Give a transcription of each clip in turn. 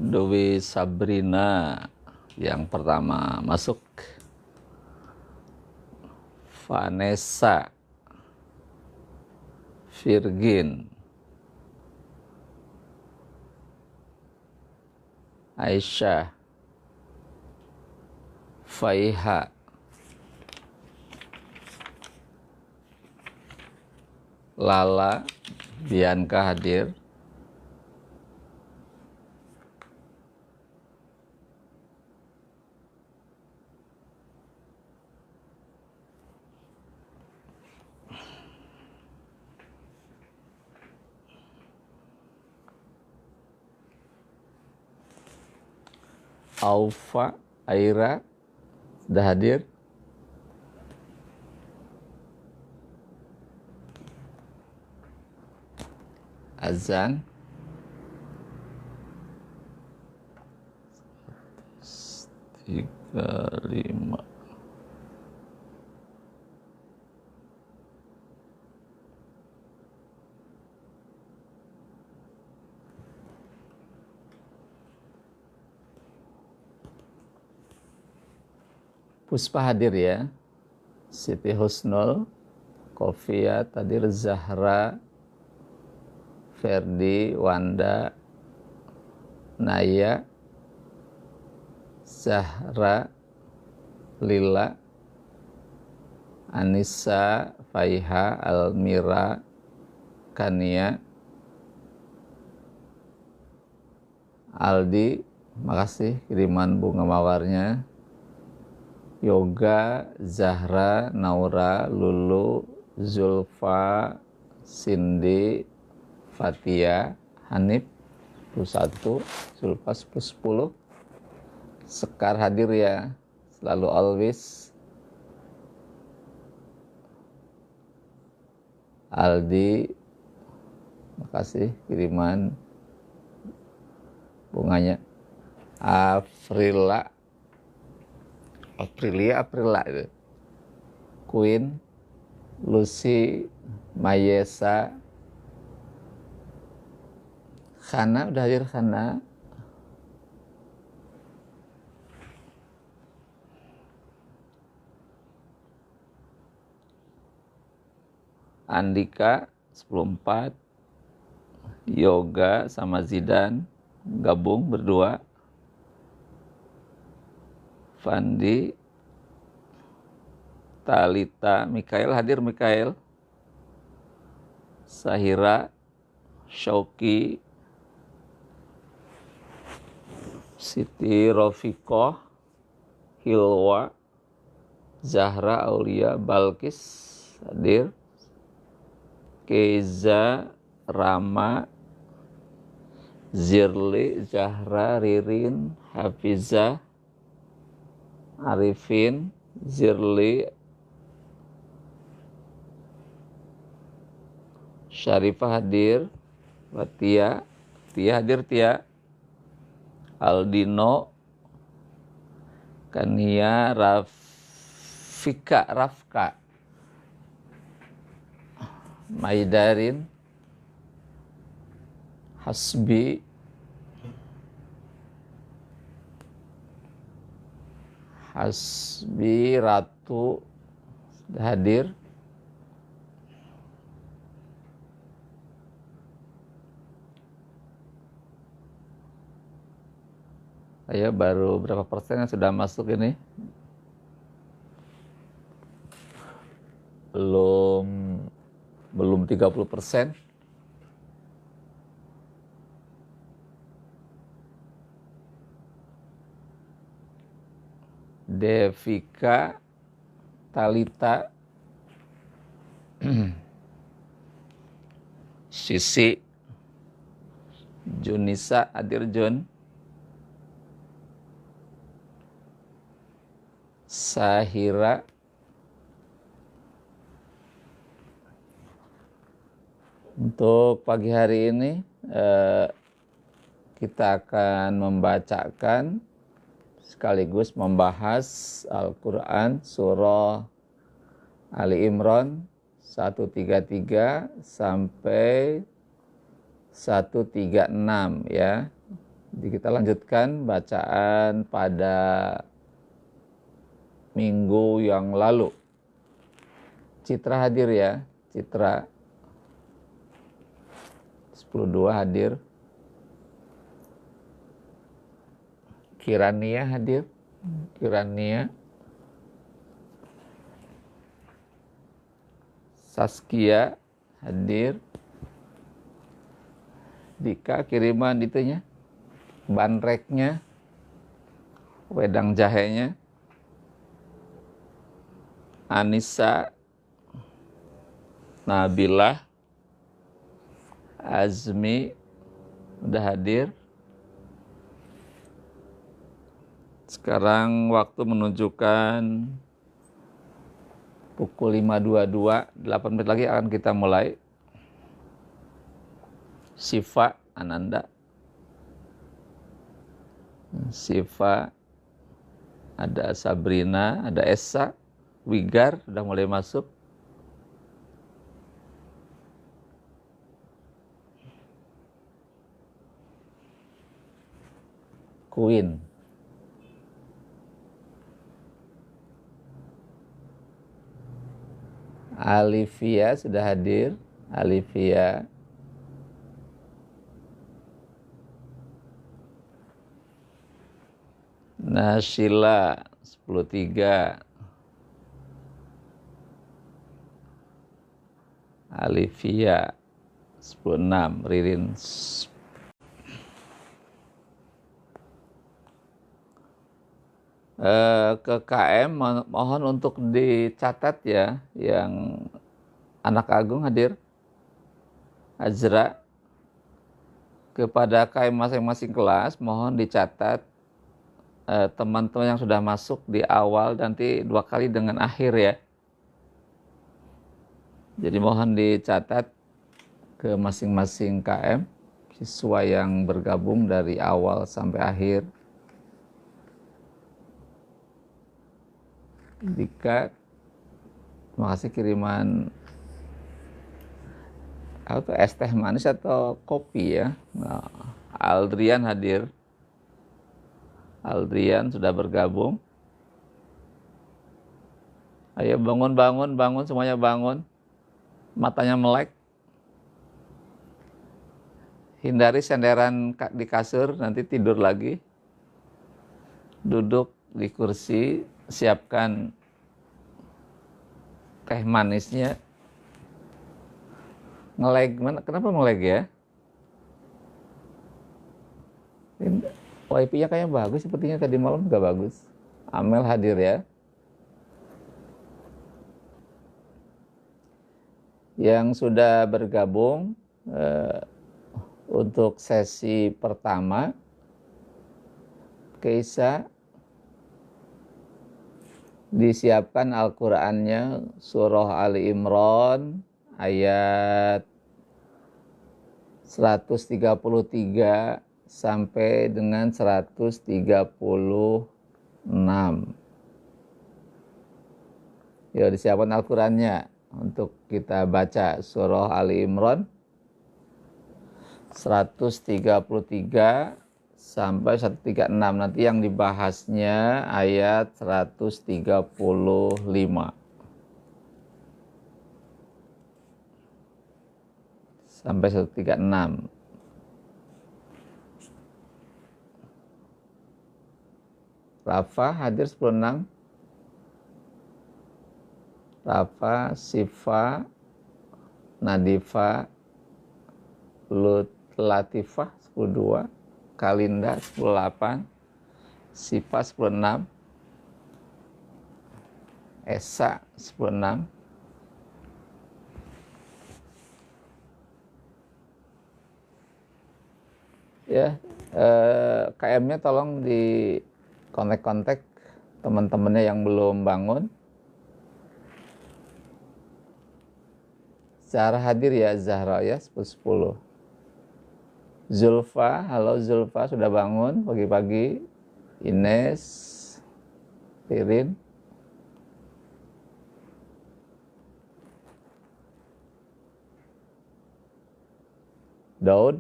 Dewi Sabrina yang pertama masuk. Vanessa, Virgin, Aisyah, Faiha, Lala, Bianca hadir. Aufa, Aira, sudah hadir. Azan, tiga, lima. Puspa hadir ya. Siti Husnul, Kofia, hadir. Zahra, Ferdi, Wanda, Naya, Zahra, Lila, Anissa, Faiha, Almira, Kania, Aldi, makasih kiriman bunga mawarnya. Yoga, Zahra, Naura, Lulu, Zulfa, Cindy, Fatia, Hanif, 21, Zulfa 10. Sekar hadir ya, selalu always. Aldi, makasih kiriman bunganya. Aprilia itu. Queen, Lucy, Mayesa, Khana, udah hadir Khana. Andika 14. Yoga sama Zidan gabung berdua. Fandi, Talita, Mikael hadir. Mikael, Sahira, Syauki, Siti Rofikoh, Hilwa, Zahra, Aulia, Balkis hadir. Keza, Rama, Zirli, Zahra, Ririn, Hafizah, Arifin, Zirli, Syarifah hadir. Tia hadir. Tia, Aldino, Kania, Rafka, Maidarin, Hasbi, Ratu sudah hadir. Ayo, baru berapa persen yang sudah masuk ini? Belum 30%. Devika, Talita, Sisi, Junisa hadir. Jun, Sahira, untuk pagi hari ini kita akan membacakan sekaligus membahas Al-Quran surah Ali Imran 133 sampai 136 ya. Jadi kita lanjutkan bacaan pada minggu yang lalu. Citra hadir ya, Citra 10.2 hadir. Kirania hadir, Kirania. Saskia hadir. Dika kiriman itunya, banreknya, wedang jahenya. Anissa, Nabilah, Azmi udah hadir. Sekarang waktu menunjukkan pukul 5.22, 8 menit lagi akan kita mulai. Siva, Ananda. Siva, ada Sabrina, ada Esa, Wigar sudah mulai masuk. Queen. Alivia sudah hadir. Alivia. Nashila 10.3. Alivia 10.6. Ririn ke KM mohon untuk dicatat ya, yang anak agung hadir. Azra, kepada KM masing-masing kelas mohon dicatat teman-teman yang sudah masuk di awal, nanti 2 kali dengan akhir ya. Jadi mohon dicatat ke masing-masing KM siswa yang bergabung dari awal sampai akhir. Dika, terima kasih kiriman atau es teh manis atau kopi ya. Nah, Aldrian hadir. Aldrian sudah bergabung. Ayo bangun, bangun, bangun, semuanya bangun. Matanya melek. Hindari senderan di kasur, nanti tidur lagi. Duduk di kursi, siapkan teh manisnya. Ngelag mana? Kenapa ngelag ya? Wifi-nya kayaknya bagus, sepertinya tadi malam nggak bagus. Amel hadir ya. Yang sudah bergabung untuk sesi pertama, Keisa, disiapkan Al-Qur'annya surah Ali Imran ayat 133 sampai dengan 136. Ya, disiapkan Al-Qur'annya untuk kita baca surah Ali Imran 133 sampai 136. Nanti yang dibahasnya ayat 135 sampai 136. Rafa hadir 10.6. Rafa, Siva, Nadifa, Latifah 10.2, Kalinda 10.8, Siva 10.6, Esa 10.6. Ya, KM-nya tolong di kontak-kontak teman-temannya yang belum bangun. Zahra hadir ya, Zahra ya 10.10. Zulfa, halo Zulfa, sudah bangun pagi-pagi. Ines, Ririn. Daud,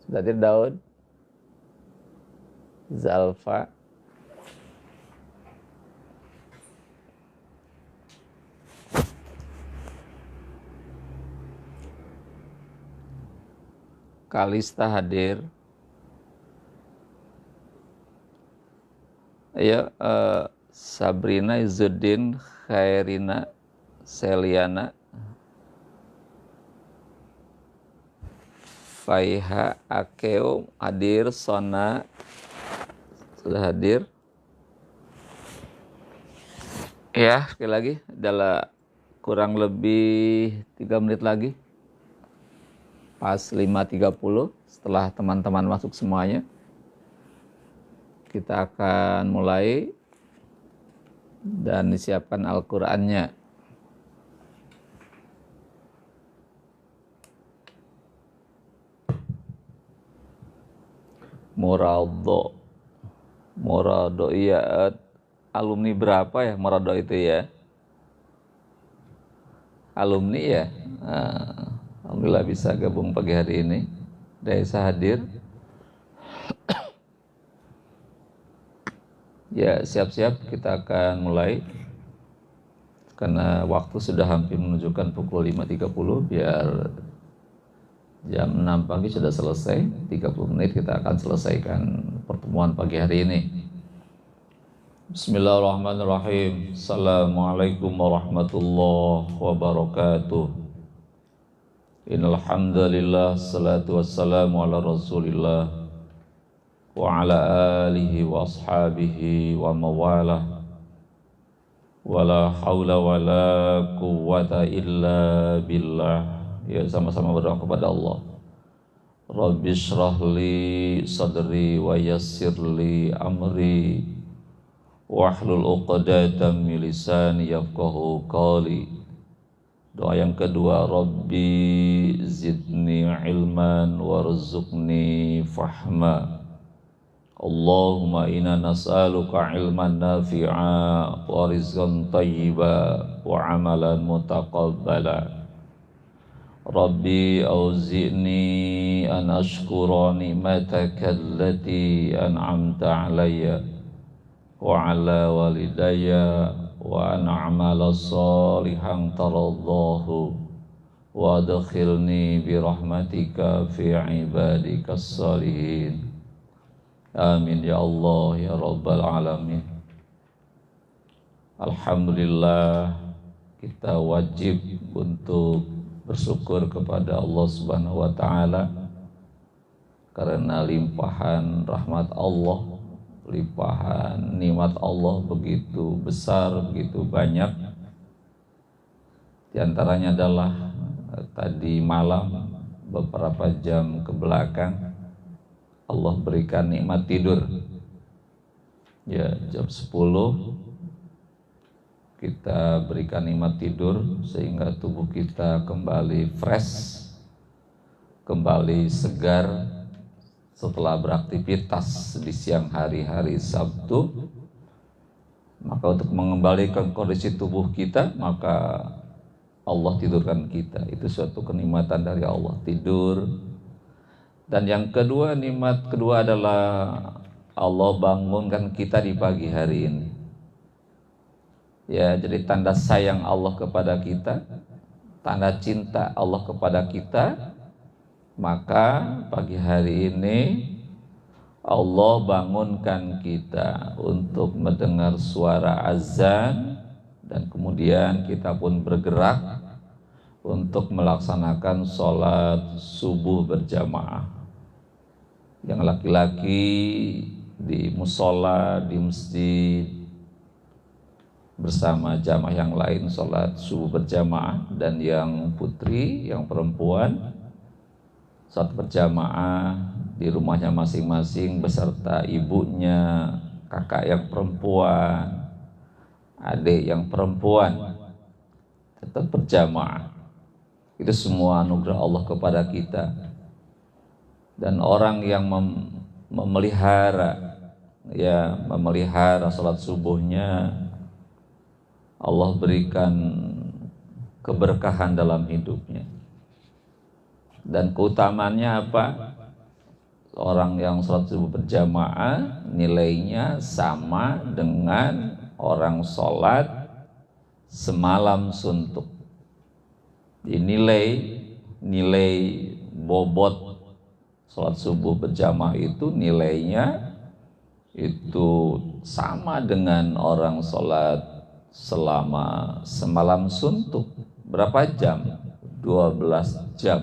sudah hadir Daud. Zalfa. Kalista hadir. Ya, Sabrina, Izzuddin, Khairina, Seliana, Faiha, Akeo hadir, Sona sudah hadir. Ya, sekali lagi adalah kurang lebih 3 menit lagi. Pas 5.30 setelah teman-teman masuk semuanya, kita akan mulai dan disiapkan Al-Qur'annya. Morado iya, alumni berapa ya Morado itu ya? Alumni ya? Alhamdulillah bisa gabung pagi hari ini. Daisa hadir. Ya, siap-siap kita akan mulai. Karena waktu sudah hampir menunjukkan pukul 5.30, biar jam 6 pagi sudah selesai. 30 menit kita akan selesaikan pertemuan pagi hari ini. Bismillahirrahmanirrahim. Assalamualaikum warahmatullahi wabarakatuh. Innal hamdalillah, salatu wassalamu ala Rasulillah wa ala alihi wa ashabihi wa mawalah. Wala haula wala quwwata illa billah. Ya, sama-sama berdoa kepada Allah. Rabbi shrah li sadri wa yassir li amri wahlul 'uqdatam min lisani yafqahu qawli. Doa yang kedua, Rabbi zidni ilman warzuqni fahma. Allahumma inna nas'aluka ilman nafi'a wa rizqan tayyiba wa amalan mutaqabbala. Rabbi auzi'ni an ashkura ni'mataka allati an'amta alayya wa ala walidayya wa an a'mala salihan taraddahu wa adkhilni bi rahmatika fi ibadikas salihin. Amin ya Allah ya rabbal alamin. Alhamdulillah, kita wajib untuk bersyukur kepada Allah Subhanahu wa taala karena limpahan rahmat Allah, limpahan nikmat Allah begitu besar, begitu banyak. Di antaranya adalah tadi malam beberapa jam ke belakang Allah berikan nikmat tidur. Ya, jam 10 kita berikan nikmat tidur sehingga tubuh kita kembali fresh, kembali segar setelah beraktivitas di siang hari Sabtu. Maka untuk mengembalikan kondisi tubuh kita, maka Allah tidurkan kita. Itu suatu kenikmatan dari Allah, tidur. Dan yang kedua, nikmat kedua adalah Allah bangunkan kita di pagi hari ini. Ya, jadi tanda sayang Allah kepada kita, tanda cinta Allah kepada kita. Maka pagi hari ini Allah bangunkan kita untuk mendengar suara azan, dan kemudian kita pun bergerak untuk melaksanakan sholat subuh berjamaah. Yang laki-laki di musola, di masjid bersama jamaah yang lain sholat subuh berjamaah, dan yang putri, yang perempuan sholat berjamaah di rumahnya masing-masing beserta ibunya, kakak yang perempuan, adik yang perempuan, tetap berjamaah. Itu semua anugerah Allah kepada kita. Dan orang yang memelihara sholat subuhnya, Allah berikan keberkahan dalam hidupnya. Dan keutamaannya apa? orang yang sholat subuh berjamaah nilainya sama dengan orang sholat semalam suntuk. Nilai bobot sholat subuh berjamaah itu nilainya itu sama dengan orang sholat selama semalam suntuk. Berapa jam? 12 jam.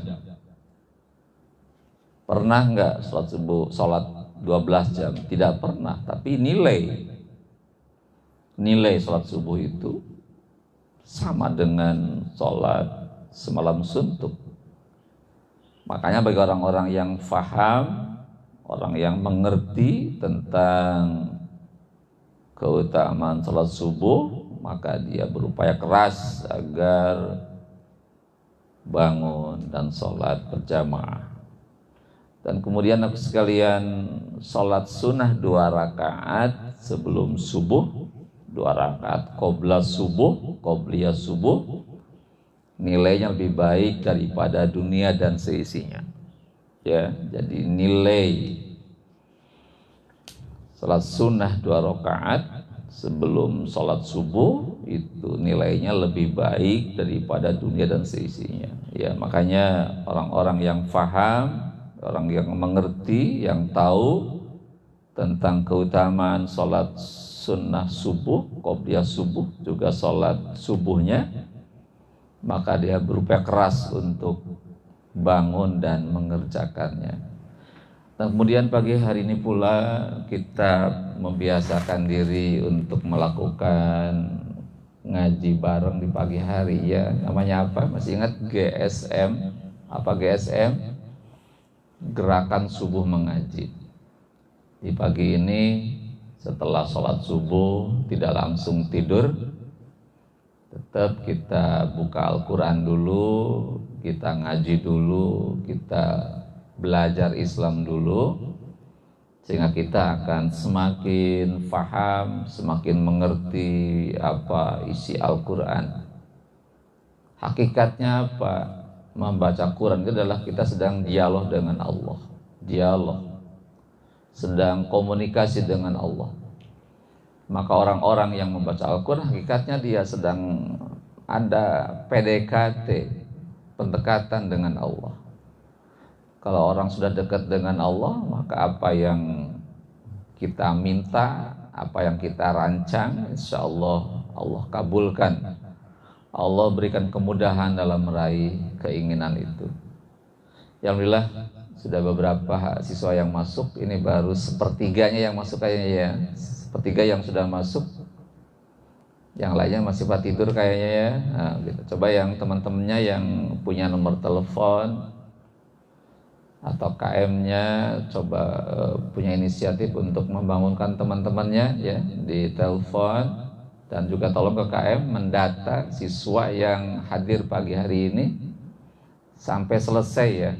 Pernah nggak sholat subuh, sholat 12 jam? Tidak pernah, tapi nilai sholat subuh itu sama dengan sholat semalam suntuk. Makanya bagi orang-orang yang faham, orang yang mengerti tentang keutamaan sholat subuh, maka dia berupaya keras agar bangun dan sholat berjamaah. Dan kemudian aku sekalian, sholat sunnah 2 rakaat sebelum subuh, 2 rakaat qobliyah subuh, nilainya lebih baik daripada dunia dan seisinya. Ya, jadi nilai sholat sunnah 2 rakaat sebelum sholat subuh itu nilainya lebih baik daripada dunia dan seisinya. Ya, makanya orang-orang yang faham, orang yang mengerti, yang tahu tentang keutamaan sholat sunnah subuh, qobliyah subuh, juga sholat subuhnya, maka dia berupaya keras untuk bangun dan mengerjakannya. Dan kemudian pagi hari ini pula kita membiasakan diri untuk melakukan ngaji bareng di pagi hari, ya. Namanya apa? Masih ingat GSM? Apa GSM? Gerakan Subuh Mengaji. Di pagi ini setelah sholat subuh tidak langsung tidur, tetap kita buka Al-Quran dulu, kita ngaji dulu, kita belajar Islam dulu, sehingga kita akan semakin faham, semakin mengerti apa isi Al-Quran. Hakikatnya apa? Membaca Quran itu adalah kita sedang dialog dengan Allah, sedang komunikasi dengan Allah. Maka orang-orang yang membaca Al-Quran hakikatnya dia sedang ada PDKT, pendekatan dengan Allah. Kalau orang sudah dekat dengan Allah, maka apa yang kita minta, apa yang kita rancang, insya Allah Allah kabulkan. Allah berikan kemudahan dalam meraih keinginan itu. Alhamdulillah sudah beberapa siswa yang masuk, ini baru sepertiganya yang masuk kayaknya ya. Sepertiga yang sudah masuk, yang lainnya masih pada tidur kayaknya ya. Nah, gitu. Coba yang teman-temannya yang punya nomor telepon atau KM-nya, coba punya inisiatif untuk membangunkan teman-temannya ya di telepon, dan juga tolong ke KM mendata siswa yang hadir pagi hari ini sampai selesai ya.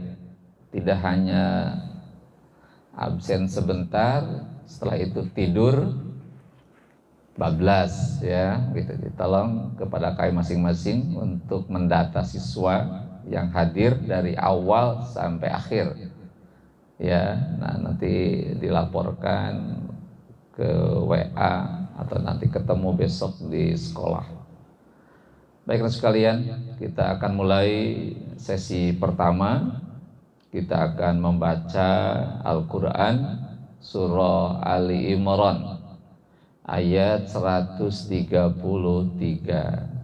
Tidak hanya absen sebentar, setelah itu tidur bablas ya gitu. Tolong kepada KM masing-masing untuk mendata siswa yang hadir dari awal sampai akhir ya. Nah, nanti dilaporkan ke WA atau nanti ketemu besok di sekolah. Baiklah sekalian, kita akan mulai sesi pertama. Kita akan membaca Al-Quran surah Ali Imran ayat 133.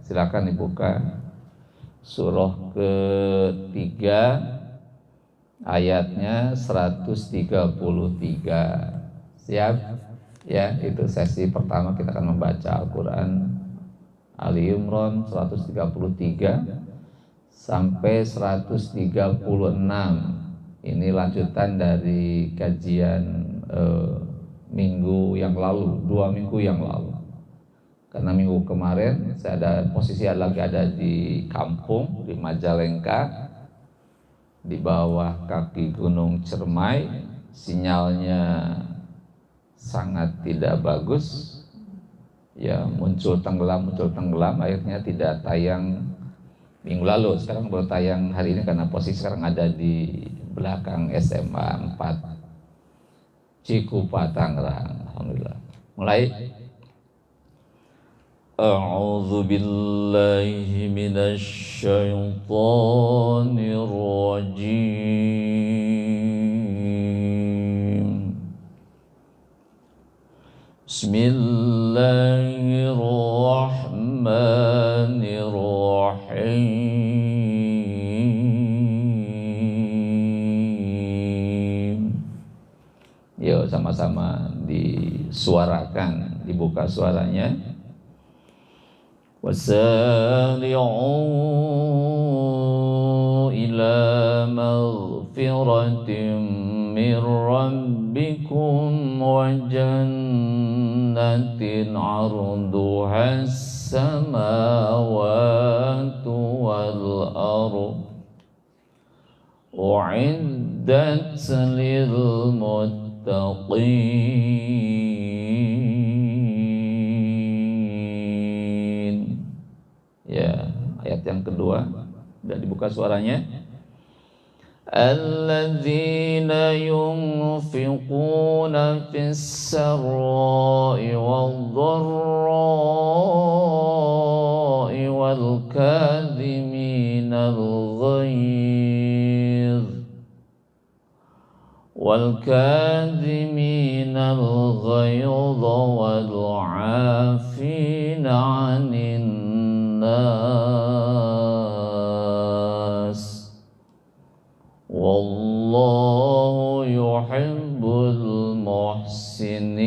Silakan dibuka. Surah ketiga ayatnya 133. Siap? Ya, itu sesi pertama kita akan membaca Al-Quran Ali Imran 133 sampai 136. Ini lanjutan dari kajian minggu yang lalu, 2 minggu yang lalu. Karena minggu kemarin saya lagi ada di kampung di Majalengka, di bawah kaki Gunung Cermai, sinyalnya sangat tidak bagus. Ya, muncul tenggelam, akhirnya tidak tayang minggu lalu. Sekarang baru tayang hari ini karena posisi sekarang ada di belakang SMA 4 Cikupa Tangerang. Alhamdulillah. Mulai. A'udzu billahi minasy syaithanir rajim. Bismillahirrahmanirrahim. Yuk sama-sama disuarakan, dibuka suaranya. وسارعوا إلى مغفرة من ربكم وجنة عرضها السماوات والأرض أعدت للمتقين. Ya, ayat yang kedua sudah dibuka suaranya. Alladzina yunfiquna fis sarra'i wadh-dharra'i wal kadhiminal ghaidh wal 'afina 'anil nas wallahu yuhibbul muhsinin.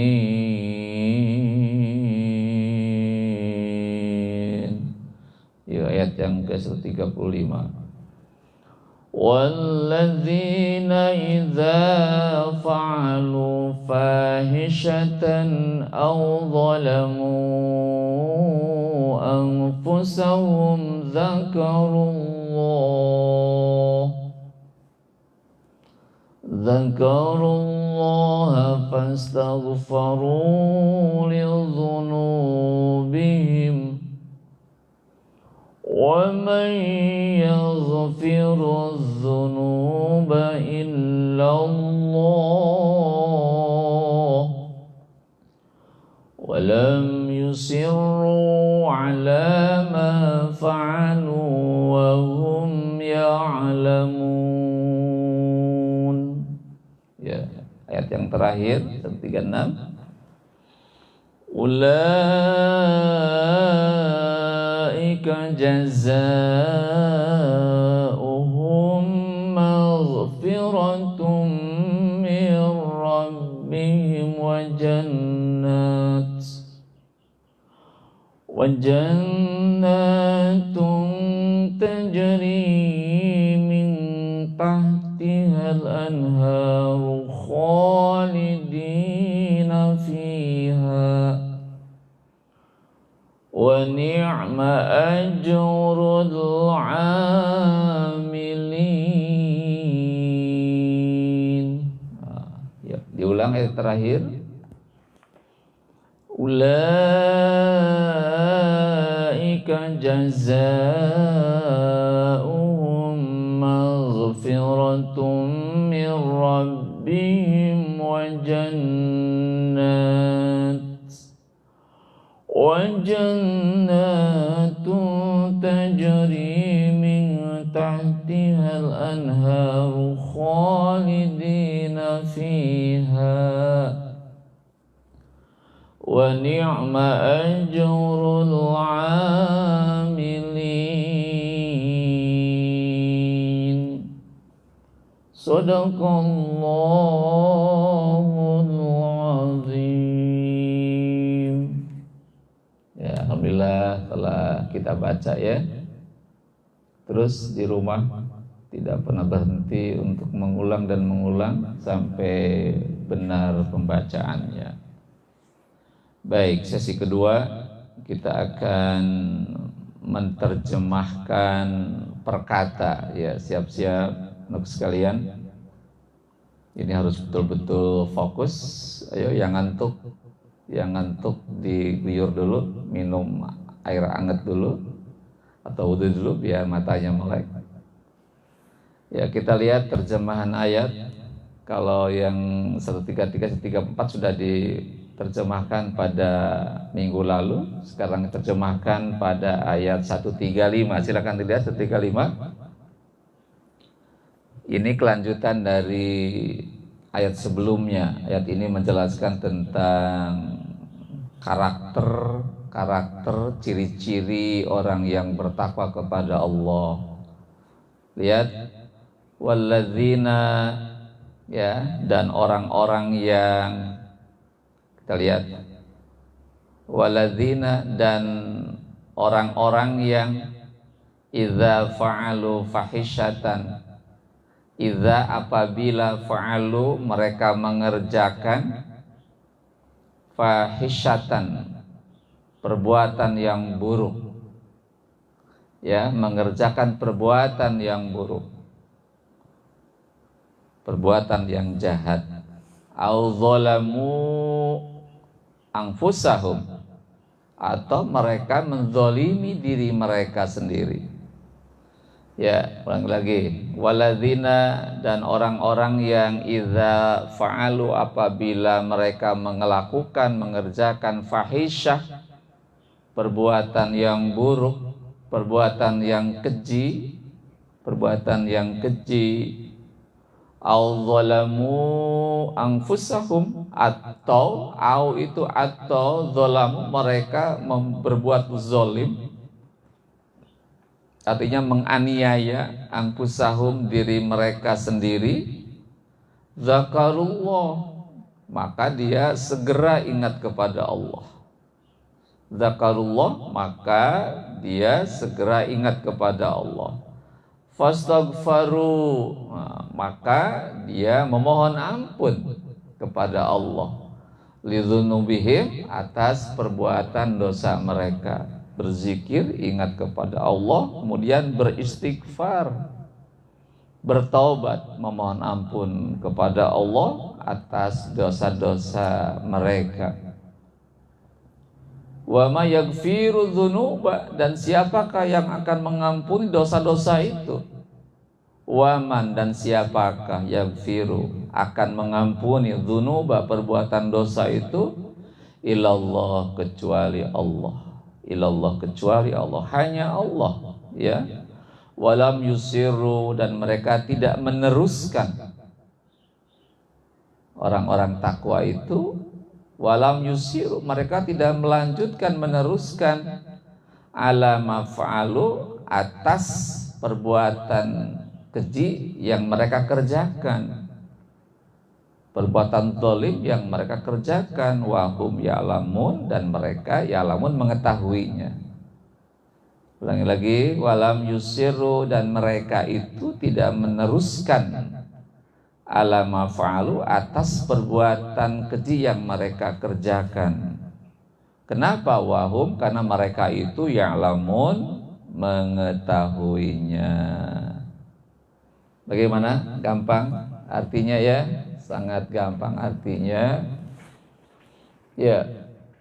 Ya, ayat yang ke-35. Walladzina idza fa'alu fahishatan aw zalamu anfusahum dzakarullaha fastaghfaru lidhunubihim wa man yaghfiru dzunuba illa Allah wa lam yusirru ala ma fa'alu wa hum ya'lamun. Ya, ayat yang terakhir 36. Ulaika jazaohum maghfiratum min rabbihim wa jannatun tajri min tahtihal anharu khalidina fiha wa ni'ma ajrul 'amilin. Ya, diulang ayat terakhir. Ulaika jazaohum maghfiratum min rabbihim wa jannatun tajri min tahtihal anharu khalidina fiha wa ni'ma ajrul 'amilin. Shadaqallahul azim. Ya, alhamdulillah telah kita baca ya. Terus di rumah tidak pernah berhenti untuk mengulang dan mengulang sampai benar pembacaannya. Baik, sesi kedua kita akan menerjemahkan perkata ya. Siap-siap untuk sekalian. Ini harus betul-betul fokus. Ayo yang ngantuk diguyur dulu, minum air hangat dulu atau wudhu dulu biar matanya melek. Ya, kita lihat terjemahan ayat Kalau yang 133, 134 sudah diterjemahkan pada minggu lalu. Sekarang diterjemahkan pada ayat 135. Silakan dilihat 135. Ini kelanjutan dari ayat sebelumnya. Ayat ini menjelaskan tentang karakter, ciri-ciri orang yang bertakwa kepada Allah. Lihat, walladzina, ya, dan orang-orang yang, kita lihat, walladzina, dan orang-orang yang idza fa'alu fahisyatan, idza, apabila fa'alu, mereka mengerjakan fahisyatan, perbuatan yang buruk, ya, mengerjakan perbuatan yang buruk, perbuatan yang jahat, au zalamu anfusahum, atau mereka menzalimi diri mereka sendiri. Ya, ulang lagi, waladzina, dan orang-orang yang idza fa'alu, apabila mereka mengerjakan fahisyah, perbuatan yang buruk, perbuatan yang keji, au zalamu anfusahum, atau zalamu, mereka berbuat zalim, artinya menganiaya, anfusahum, diri mereka sendiri, zakarullah, maka dia segera ingat kepada Allah. Zakarullah, maka dia segera ingat kepada Allah. Fastaghfaru, maka dia memohon ampun kepada Allah. Lidzunubihim, atas perbuatan dosa mereka. Berzikir, ingat kepada Allah, kemudian beristighfar, bertaubat, memohon ampun kepada Allah atas dosa-dosa mereka. Wa ma yaghfiru dzunuba, dan siapakah yang akan mengampuni dosa-dosa itu? Waman, dan siapakah yaghfiru, akan mengampuni dzunuba, perbuatan dosa itu? Ilallah, kecuali Allah. Ilallah, kecuali Allah, hanya Allah, ya. Walam yusiru, dan mereka tidak meneruskan. Orang-orang takwa itu walam yusiru, mereka tidak melanjutkan, meneruskan, ala maf'alu, atas perbuatan keji yang mereka kerjakan, perbuatan zalim yang mereka kerjakan, wahum ya'lamun, dan mereka ya'lamun, mengetahuinya. Ulangi lagi, walam yusiru, dan mereka itu tidak meneruskan, ala maf'alu, atas perbuatan keji yang mereka kerjakan. Kenapa wahum? Karena mereka itu ya'lamun, mengetahuinya. Bagaimana? Gampang artinya, ya? Sangat gampang artinya. Ya,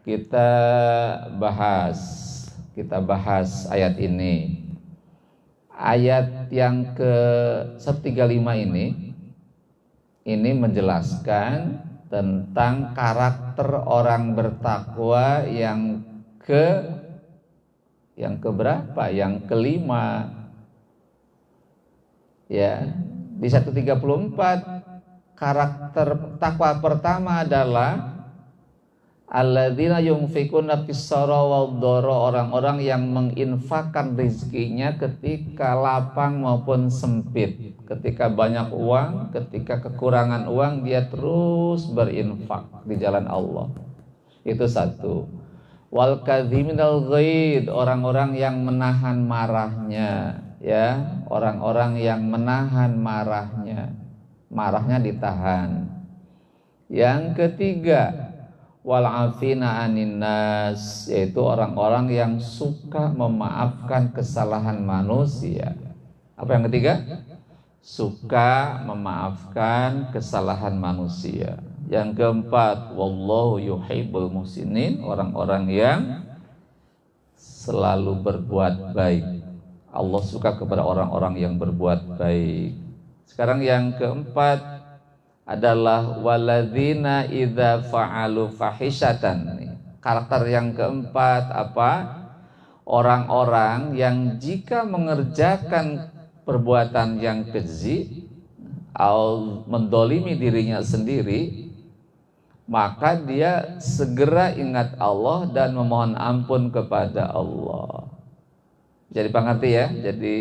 kita bahas ayat ini. Ayat yang ke-135 ini menjelaskan tentang karakter orang bertakwa yang keberapa? Yang kelima. Ya, di 134 karakter takwa pertama adalah alladzina yunfikuna fis-sarra wad-dharra, orang-orang yang menginfakkan rezekinya ketika lapang maupun sempit, ketika banyak uang, ketika kekurangan uang, dia terus berinfak di jalan Allah. Itu satu. Wal kadhiminal ghaid, orang-orang yang menahan marahnya, ya, orang-orang yang menahan marahnya ditahan. Yang ketiga, wal afina anin nas, yaitu orang-orang yang suka memaafkan kesalahan manusia. Apa yang ketiga? Suka memaafkan kesalahan manusia. Yang keempat, wallahu yuhibbul muhsinin, orang-orang yang selalu berbuat baik. Allah suka kepada orang-orang yang berbuat baik. Sekarang yang keempat, adalah waladzina idza fa'alu fahisyatan. Karakter yang keempat apa? Orang-orang yang jika mengerjakan perbuatan yang keji atau mendolimi dirinya sendiri, maka dia segera ingat Allah dan memohon ampun kepada Allah. Jadi pengerti ya. Jadi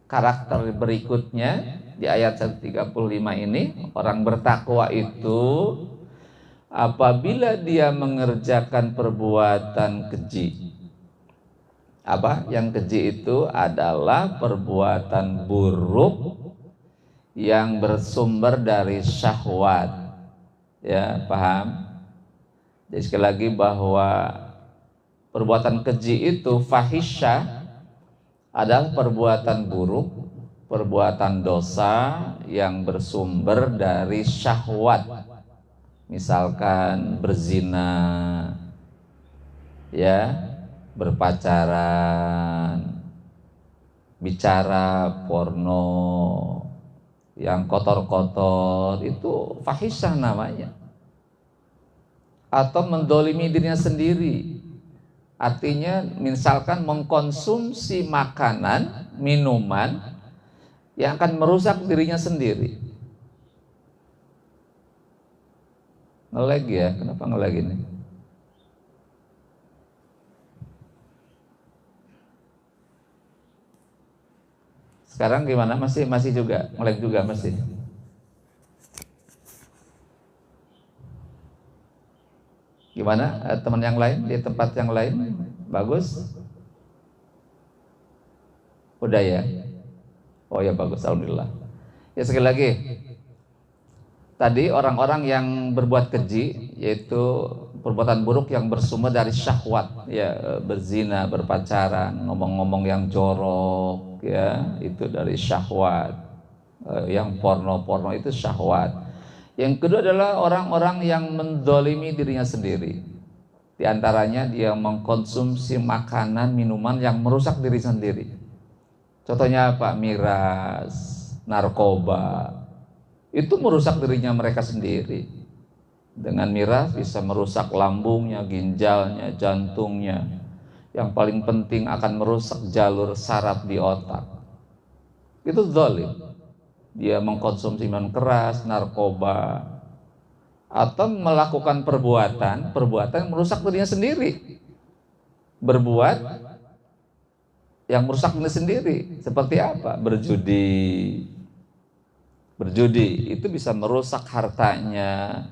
karakter berikutnya di ayat 135 ini, orang bertakwa itu apabila dia mengerjakan perbuatan keji. Apa? Yang keji itu adalah perbuatan buruk yang bersumber dari syahwat. Ya, paham? Jadi sekali lagi bahwa perbuatan keji itu fahisyah adalah perbuatan buruk, perbuatan dosa yang bersumber dari syahwat. Misalkan berzina, ya, berpacaran, bicara porno, yang kotor-kotor, itu fahisyah namanya. Atau mendolimi dirinya sendiri, artinya misalkan mengkonsumsi makanan, minuman yang akan merusak dirinya sendiri. Ngelag ya, kenapa ngelag ini? Sekarang gimana? Masih juga ngelag juga masih. Gimana teman yang lain di tempat yang lain? Bagus? Udah ya? Oh ya, bagus, alhamdulillah. Ya, sekali lagi, tadi orang-orang yang berbuat keji, yaitu perbuatan buruk yang bersumber dari syahwat, ya, berzina, berpacaran, ngomong-ngomong yang jorok, ya, itu dari syahwat. Yang porno-porno itu syahwat. Yang kedua adalah orang-orang yang mendolimi dirinya sendiri. Di antaranya dia mengkonsumsi makanan, minuman yang merusak diri sendiri. Contohnya apa? Miras, narkoba. Itu merusak dirinya mereka sendiri. Dengan miras bisa merusak lambungnya, ginjalnya, jantungnya. Yang paling penting akan merusak jalur saraf di otak. Itu zalim. Dia mengkonsumsi minuman keras, narkoba, atau melakukan perbuatan yang merusak dirinya sendiri. Berbuat yang merusak dirinya sendiri. Seperti apa? Berjudi. Berjudi itu bisa merusak hartanya.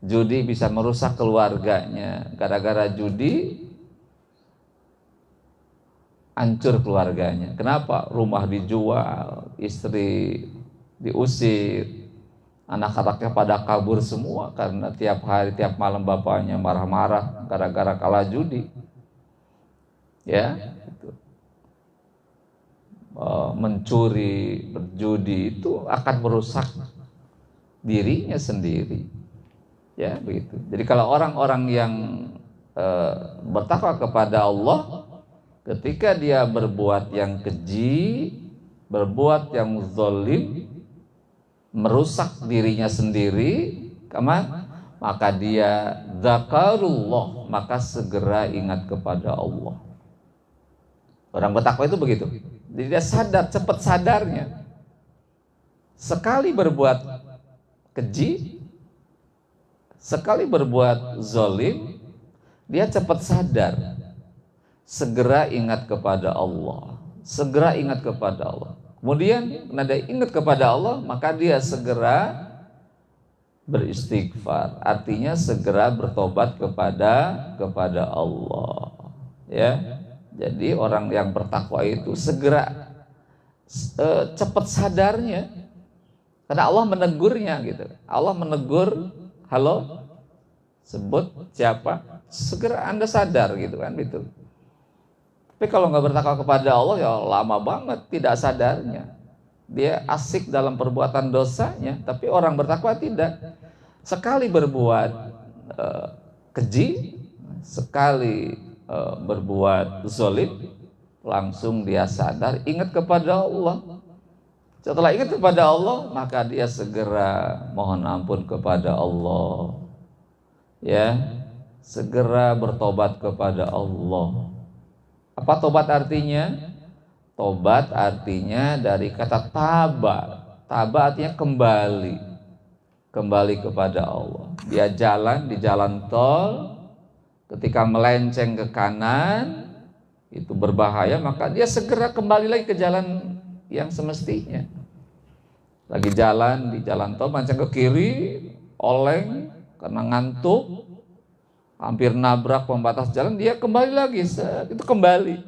Judi bisa merusak keluarganya. Gara-gara judi hancur keluarganya. Kenapa? Rumah dijual, istri diusir, anak-anaknya pada kabur semua karena tiap hari, tiap malam bapaknya marah-marah gara-gara kalah judi. Ya, itu. Mencuri, berjudi itu akan merusak dirinya sendiri. Ya, begitu. Jadi kalau orang-orang yang bertakwa kepada Allah, ketika dia berbuat yang keji, berbuat yang zalim, merusak dirinya sendiri, maka dia dzakarullah, maka segera ingat kepada Allah. Orang bertakwa itu begitu. Jadi dia sadar, cepat sadarnya. Sekali berbuat keji, sekali berbuat zalim, dia cepat sadar. Segera ingat kepada Allah. Segera ingat kepada Allah. Kemudian karena dia ingat kepada Allah, maka dia segera beristighfar. Artinya segera bertobat kepada Allah. Ya. Jadi orang yang bertakwa itu segera cepat sadarnya. Karena Allah menegurnya gitu. Allah menegur, halo, sebut siapa? Segera Anda sadar gitu kan itu. Tapi kalau nggak bertakwa kepada Allah, ya lama banget tidak sadarnya. Dia asik dalam perbuatan dosanya, tapi orang bertakwa tidak. Sekali berbuat keji, sekali berbuat zalim, langsung dia sadar, ingat kepada Allah. Setelah ingat kepada Allah, maka dia segera mohon ampun kepada Allah. Ya, segera bertobat kepada Allah. Apa tobat artinya? Tobat artinya dari kata taba. Taba artinya kembali. Kembali kepada Allah. Dia jalan di jalan tol, ketika melenceng ke kanan, itu berbahaya, maka dia segera kembali lagi ke jalan yang semestinya. Lagi jalan di jalan tol, melenceng ke kiri, oleng karena ngantuk, hampir nabrak pembatas jalan, dia kembali lagi, itu kembali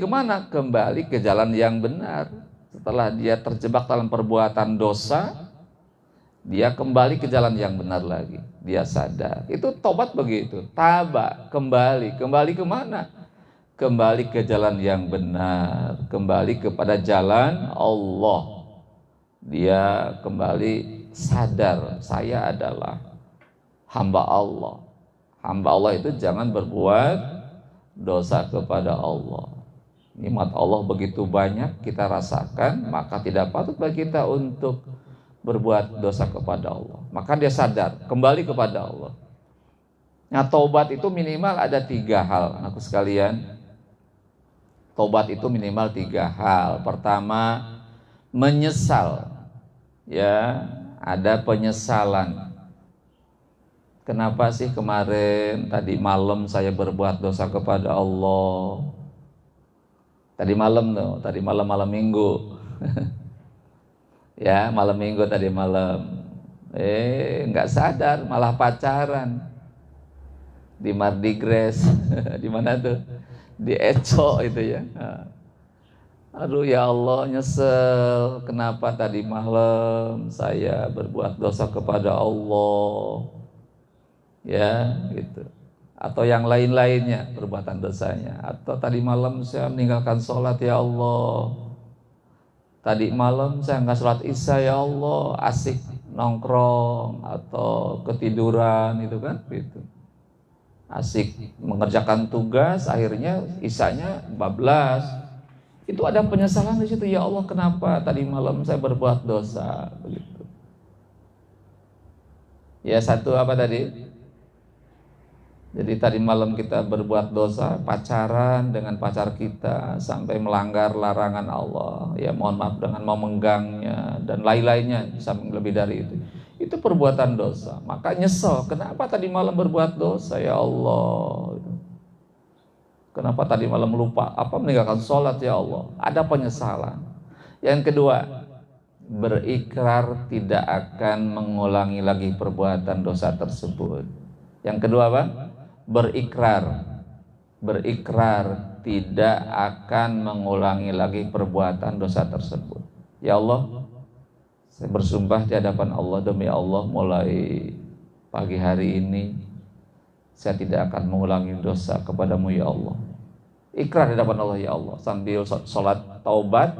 kemana? Kembali ke jalan yang benar. Setelah dia terjebak dalam perbuatan dosa, dia kembali ke jalan yang benar lagi. Dia sadar. Itu tobat begitu. Taba, kembali kemana? Kembali ke jalan yang benar, kembali kepada jalan Allah. Dia kembali sadar, saya adalah hamba Allah. Hamba Allah itu jangan berbuat dosa kepada Allah. Nikmat Allah begitu banyak kita rasakan, maka tidak patut bagi kita untuk berbuat dosa kepada Allah. Maka dia sadar, kembali kepada Allah. Nah, taubat itu minimal ada 3 hal, anakku sekalian. Taubat itu minimal 3 hal. Pertama, menyesal. Ya, ada penyesalan. Kenapa sih kemarin tadi malam saya berbuat dosa kepada Allah? Tadi malam minggu. Ya, malam minggu tadi malam. Nggak sadar malah pacaran di Mardi Gras. Di mana tuh? Di Eco itu ya. Aduh ya Allah, nyesel. Kenapa tadi malam saya berbuat dosa kepada Allah? Ya, gitu. Atau yang lain-lainnya perbuatan dosanya. Atau tadi malam saya meninggalkan sholat ya Allah. Tadi malam saya nggak sholat isya ya Allah, asik nongkrong atau ketiduran itu kan, gitu. Asik mengerjakan tugas, akhirnya isyanya bablas. Itu ada penyesalan di situ, ya Allah kenapa tadi malam saya berbuat dosa, begitu. Ya, satu apa tadi? Jadi tadi malam kita berbuat dosa, pacaran dengan pacar kita sampai melanggar larangan Allah. Ya mohon maaf dengan memenggangnya dan lain-lainnya, sampai lebih dari itu. Itu perbuatan dosa. Maka nyesel, kenapa tadi malam berbuat dosa ya Allah? Kenapa tadi malam lupa? Apa meninggalkan sholat ya Allah? Ada penyesalan. Yang kedua, berikrar tidak akan mengulangi lagi perbuatan dosa tersebut. Yang kedua apa? Berikrar tidak akan mengulangi lagi perbuatan dosa tersebut. Ya Allah, saya bersumpah di hadapan Allah, demi Allah mulai pagi hari ini saya tidak akan mengulangi dosa kepadamu ya Allah. Ikrar di hadapan Allah ya Allah, sambil sholat taubat.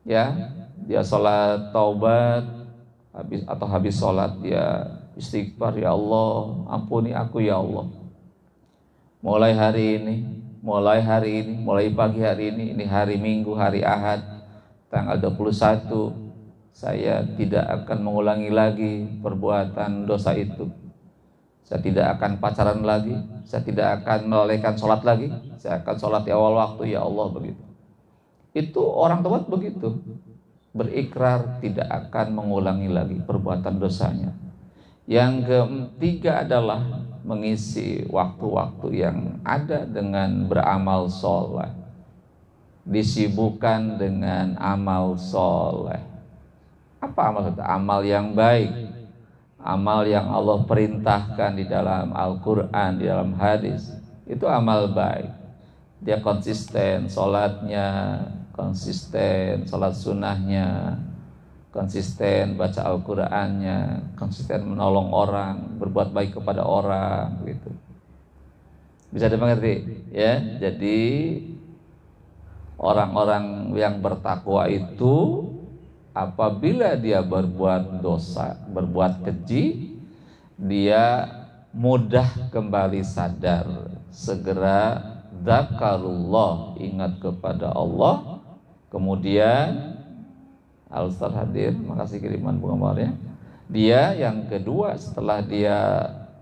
Ya, dia sholat taubat, habis sholat dia istighfar, ya Allah ampuni aku ya Allah. Mulai pagi hari ini hari Minggu, hari Ahad, tanggal 21, saya tidak akan mengulangi lagi perbuatan dosa itu. Saya tidak akan pacaran lagi, saya tidak akan melalaikan sholat lagi, saya akan sholat di awal waktu ya Allah, begitu. Itu orang taubat begitu, berikrar tidak akan mengulangi lagi perbuatan dosanya. Yang ketiga adalah mengisi waktu-waktu yang ada dengan beramal soleh, disibukkan dengan amal soleh. Apa amal soleh? Amal yang baik, amal yang Allah perintahkan di dalam Al-Quran, di dalam hadis. Itu amal baik. Dia konsisten sholatnya, konsisten sholat sunnahnya, konsisten baca Al-Qurannya, konsisten menolong orang, berbuat baik kepada orang, gitu. Bisa dimengerti ya? Jadi orang-orang yang bertakwa itu apabila dia berbuat dosa, berbuat keji, dia mudah kembali sadar, segera dzakarullah, ingat kepada Allah, Kemudian Al-Ustaz hadir, makasih kiriman bunga mawarnya. Dia yang kedua, setelah dia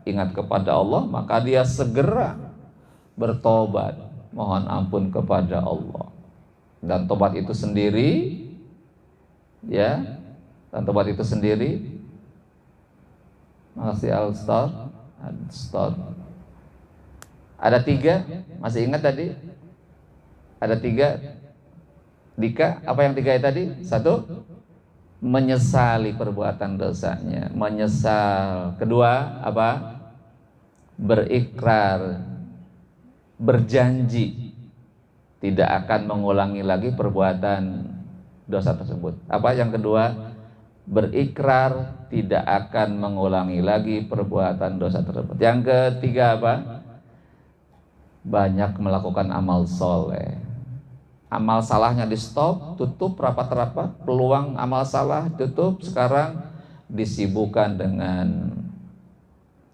ingat kepada Allah, maka dia segera bertobat, mohon ampun kepada Allah. Dan tobat itu sendiri, ya, dan tobat itu sendiri. Makasih Al-Ustaz. Ada 3, masih ingat tadi? Ada 3. Dika, apa yang 3 tadi? 1, menyesali perbuatan dosanya, menyesal. Kedua, apa? Berikrar, berjanji tidak akan mengulangi lagi perbuatan dosa tersebut. Apa yang kedua? Berikrar tidak akan mengulangi lagi perbuatan dosa tersebut. Yang ketiga apa? Banyak melakukan amal soleh. Amal salahnya di stop, tutup rapat-rapat, peluang amal salah tutup. Sekarang disibukkan dengan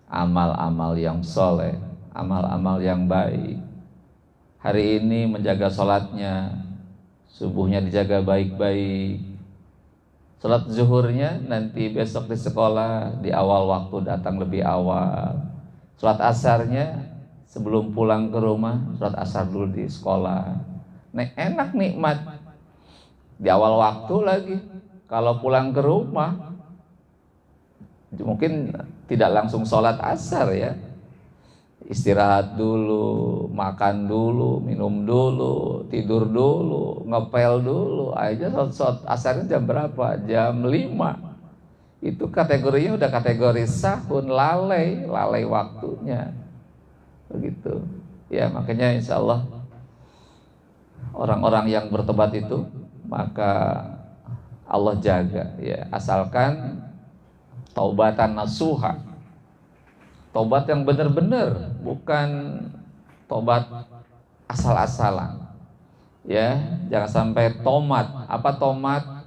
amal-amal yang soleh, amal-amal yang baik. Hari ini menjaga sholatnya, subuhnya dijaga baik-baik. Sholat zuhurnya nanti besok di sekolah di awal waktu, datang lebih awal. Sholat asarnya sebelum pulang ke rumah, sholat asar dulu di sekolah. Enak, nikmat di awal waktu lagi. Kalau pulang ke rumah mungkin tidak langsung sholat asar ya, istirahat dulu, makan dulu, minum dulu, tidur dulu, ngepel dulu aja. Sholat asarnya jam berapa? Jam 5. Itu kategorinya udah kategori sahun, lalai waktunya begitu ya. Makanya insya Allah orang-orang yang bertobat itu maka Allah jaga ya, asalkan taubatan nasuha, tobat yang benar-benar, bukan tobat asal-asalan ya. Jangan sampai tomat. Apa tomat?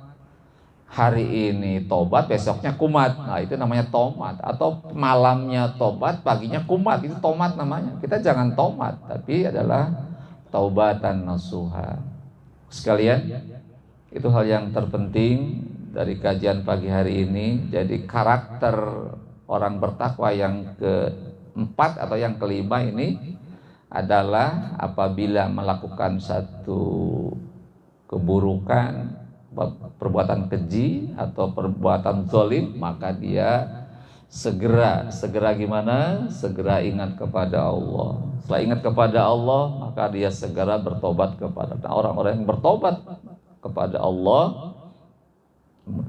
Hari ini tobat, besoknya kumat. Nah, itu namanya tomat. Atau malamnya tobat, paginya kumat. Itu tomat namanya. Kita jangan tomat, tapi adalah taubatan nasuha. Sekalian, itu hal yang terpenting dari kajian pagi hari ini. Jadi karakter orang bertakwa yang keempat atau yang kelima ini adalah apabila melakukan satu keburukan, perbuatan keji atau perbuatan zalim, maka dia segera gimana? Segera ingat kepada Allah. Setelah ingat kepada Allah, maka dia segera bertobat kepada Allah. Orang-orang yang bertobat kepada Allah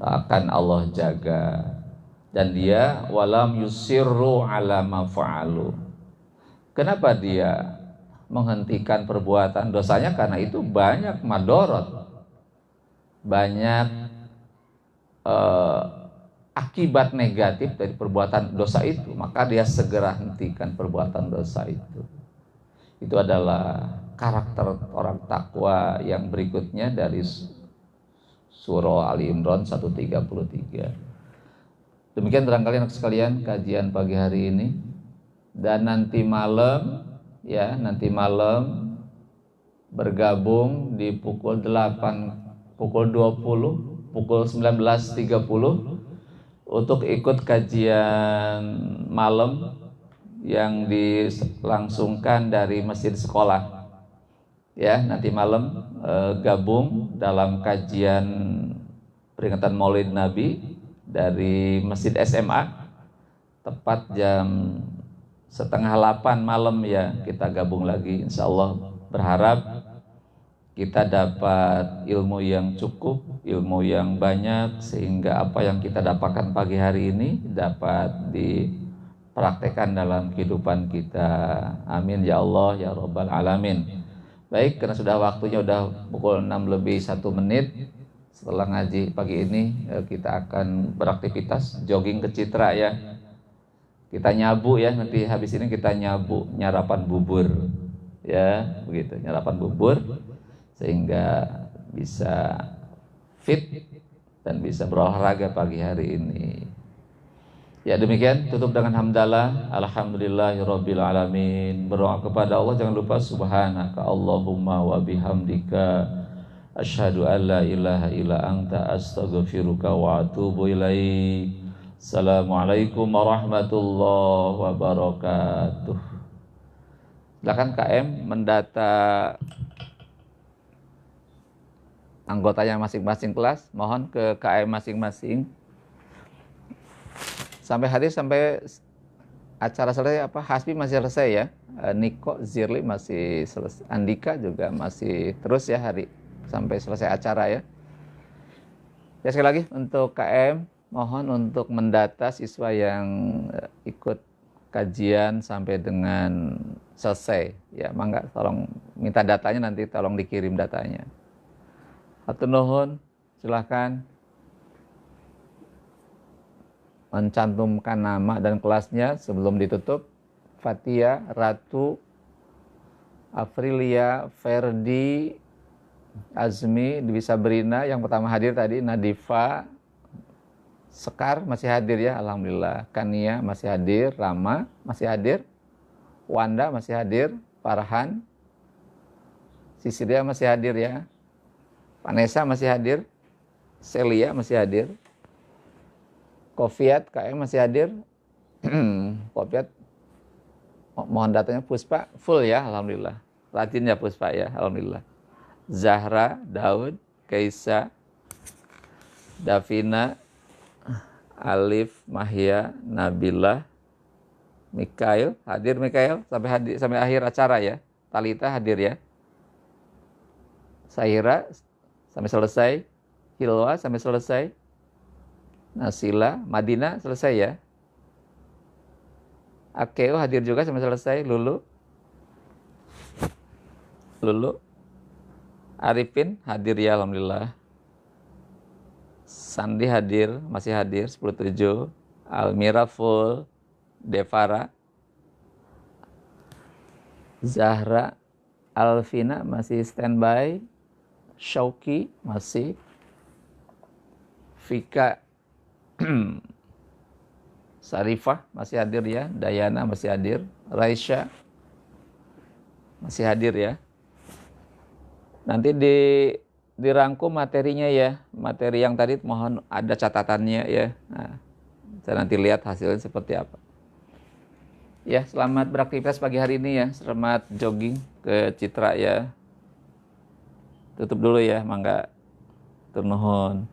akan Allah jaga. Dan dia walam yusirru ala ma fa'alu. Kenapa dia menghentikan perbuatan dosanya? Karena itu banyak madorot, banyak akibat negatif dari perbuatan dosa itu, maka dia segera hentikan perbuatan dosa itu. Itu adalah karakter orang takwa yang berikutnya dari surah Ali Imran 133. Demikian barangkali anak sekalian kajian pagi hari ini. Dan nanti malam ya, nanti malam bergabung di pukul 8, pukul 20, pukul 19.30 untuk ikut kajian malam yang dilangsungkan dari masjid sekolah. Ya, nanti malam gabung dalam kajian peringatan Maulid Nabi dari Masjid SMA, tepat jam 7:30 malam ya, kita gabung lagi. Insya Allah berharap kita dapat ilmu yang cukup, ilmu yang banyak, sehingga apa yang kita dapatkan pagi hari ini dapat dipraktekkan dalam kehidupan kita. Amin ya Allah ya Rabbal Alamin. Baik, karena sudah waktunya udah pukul 6:01. Setelah ngaji pagi ini kita akan beraktivitas jogging ke Citra ya. Kita nyabu ya, nanti habis ini kita nyabu, nyarapan bubur ya, begitu, nyarapan bubur sehingga bisa fit dan bisa berolahraga pagi hari ini. Ya demikian, tutup dengan hamdalah, alhamdulillahirabbil alamin. Berdoa kepada Allah, jangan lupa subhanaka Allahumma wa bihamdika Asyhadu an la ilaha illa anta astaghfiruka wa atubu ilaik. Assalamualaikum warahmatullahi wabarakatuh. Silakan KM mendata anggotanya masing-masing kelas. Mohon ke KM masing-masing. Sampai hadir sampai acara selesai apa? Hasbi masih selesai ya. Niko Zirli masih selesai. Andika juga masih terus ya hari sampai selesai acara ya. Ya sekali lagi untuk KM mohon untuk mendata siswa yang ikut kajian sampai dengan selesai ya. Mangga tolong minta datanya, nanti tolong dikirim datanya. Hatur nuhun, silahkan mencantumkan nama dan kelasnya sebelum ditutup. Fatia, Ratu, Afrilia, Ferdi, Azmi, Dwi Sabrina yang pertama hadir tadi, Nadifa, Sekar masih hadir ya, alhamdulillah. Kania masih hadir, Rama masih hadir, Wanda masih hadir, Farhan, Sisilia masih hadir ya, Vanessa masih hadir, Celia masih hadir, Kofiat KM masih hadir, Kofiat mohon datanya. Puspa full ya, alhamdulillah. Rajin ya Puspa ya, alhamdulillah. Zahra, Daud, Kaisa, Davina, Alif, Mahia, Nabila, Mikael, hadir Mikael sampai akhir acara ya. Talita hadir ya. Saira sampai selesai, Hilwa sampai selesai, Nasila, Madina selesai ya. Akeo hadir juga sampai selesai, Lulu, Arifin hadir ya, alhamdulillah. Sandi hadir, masih hadir 10-7. Almira full. Devara, Zahra, Alvina masih standby. Syauki masih. Vika Sarifah masih hadir ya. Dayana masih hadir. Raisya masih hadir ya. Nanti dirangkum materinya ya. Materi yang tadi mohon ada catatannya ya. Nah, saya nanti lihat hasilnya seperti apa. Ya, selamat beraktivitas pagi hari ini ya. Selamat jogging ke Citra ya. Tutup dulu ya, mangga. Tur nuhun.